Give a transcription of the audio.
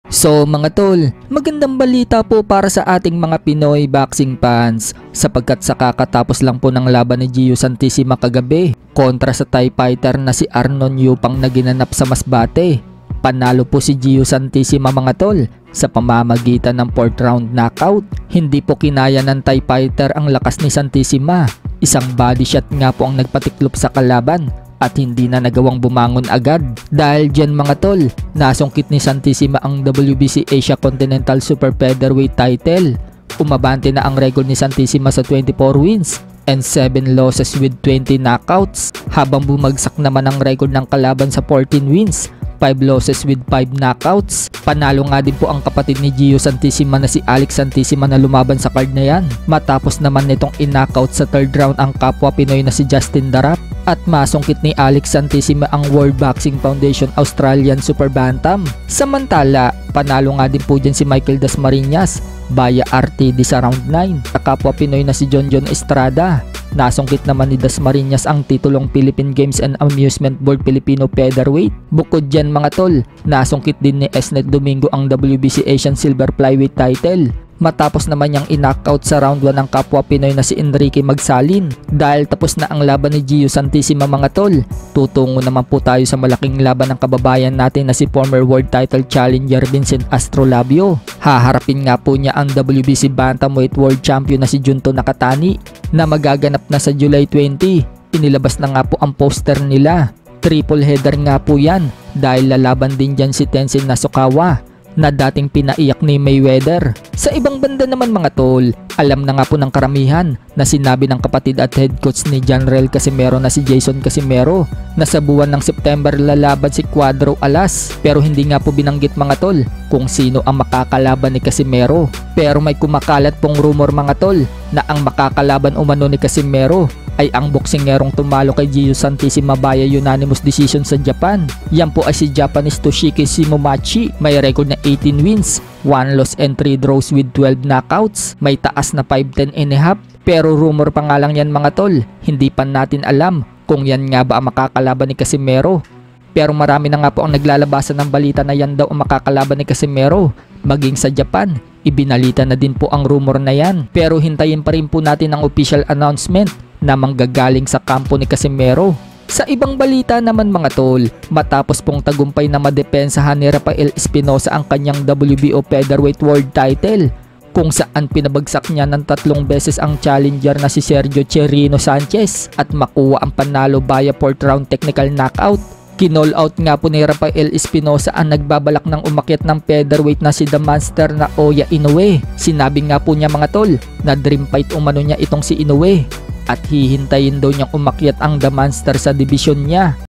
So mga tol, magandang balita po para sa ating mga Pinoy boxing fans sapagkat sa kakatapos lang po ng laban ni Gio Santissima kagabi kontra sa Thai fighter na si Arnon Yupang na ginanap sa Masbate. Panalo po si Gio Santissima mga tol sa pamamagitan ng 4th round knockout. Hindi po kinaya ng Thai fighter ang lakas ni Santissima. Isang body shot nga po ang nagpatiklop sa kalaban at hindi na nagawang bumangon agad. Dahil dyan mga tol, nasungkit ni Santissima ang WBC Asia Continental Super Featherweight title. Umabante na ang record ni Santissima sa 24 wins and 7 losses with 20 knockouts, habang bumagsak naman ang record ng kalaban sa 14 wins, 5 losses with 5 knockouts. Panalo nga din po ang kapatid ni Gio Santissima na si Alex Santissima na lumaban sa card na yan. Matapos naman nitong in-knockout sa 3rd round ang kapwa Pinoy na si Justin Darap. At masungkit ni Alex Santissima ang World Boxing Foundation Australian Super Bantam. Samantala, panalo nga din po dyan si Michael Dasmariñas via RTD sa round 9. Sa kapwa Pinoy na si John Estrada. Nasungkit naman ni Dasmariñas ang titulong Philippine Games and Amusement Board Filipino Featherweight. Bukod dyan mga tol, nasungkit din ni Esnet Domingo ang WBC Asian Silver Flyweight title. Matapos naman niyang in-knockout sa round 1 ng kapwa Pinoy na si Enrique Magsalin. Dahil tapos na ang laban ni Gio Santissima mga tol, tutungo naman po tayo sa malaking laban ng kababayan natin na si former world title challenger Vincent Astrolabio. Haharapin nga po niya ang WBC Bantamweight World Champion na si Junto Nakatani na magaganap na sa July 20. Inilabas na nga po ang poster nila. Triple header nga po yan dahil lalaban din dyan si Tenzin Nasukawa na dating pinaiyak ni Mayweather. Sa ibang banda naman mga tol, alam na nga po ng karamihan na sinabi ng kapatid at head coach ni General Casimero na si Jason Casimero na sa buwan ng September lalaban si Cuadro Alas, pero hindi nga po binanggit mga tol kung sino ang makakalaban ni Casimero. Pero may kumakalat pong rumor mga tol na ang makakalaban umano ni Casimero ay ang boksingerong tumalo kay Gio Santissima via unanimous decision sa Japan. Yan po ay si Japanese Toshiki Shimomachi. May record na 18 wins, 1 loss and 3 draws with 12 knockouts. May taas na 5'10 and a half. Pero rumor pa nga lang yan mga tol. Hindi pa natin alam kung yan nga ba ang makakalaban ni Casimero. Pero marami na nga po ang naglalabasan ng balita na yan daw ang makakalaban ni Casimero. Maging sa Japan, ibinalita na din po ang rumor na yan. Pero hintayin pa rin po natin ang official announcement na manggagaling sa kampo ni Casimero. Sa ibang balita naman mga tol, matapos pong tagumpay na madepensahan ni Rafael Espinosa ang kanyang WBO Featherweight World title, kung saan pinabagsak niya ng 3 beses ang challenger na si Sergio Cherino Sanchez at makuha ang panalo via 4th round technical knockout. Kinall out nga po ni Rafael Espinosa ang nagbabalak ng umakyat ng featherweight na si The Monster na Oya Inoue. Sinabi nga po niya mga tol na dream fight umano niya itong si Inoue at hihintayin daw niyang umakyat ang The Monster sa division niya.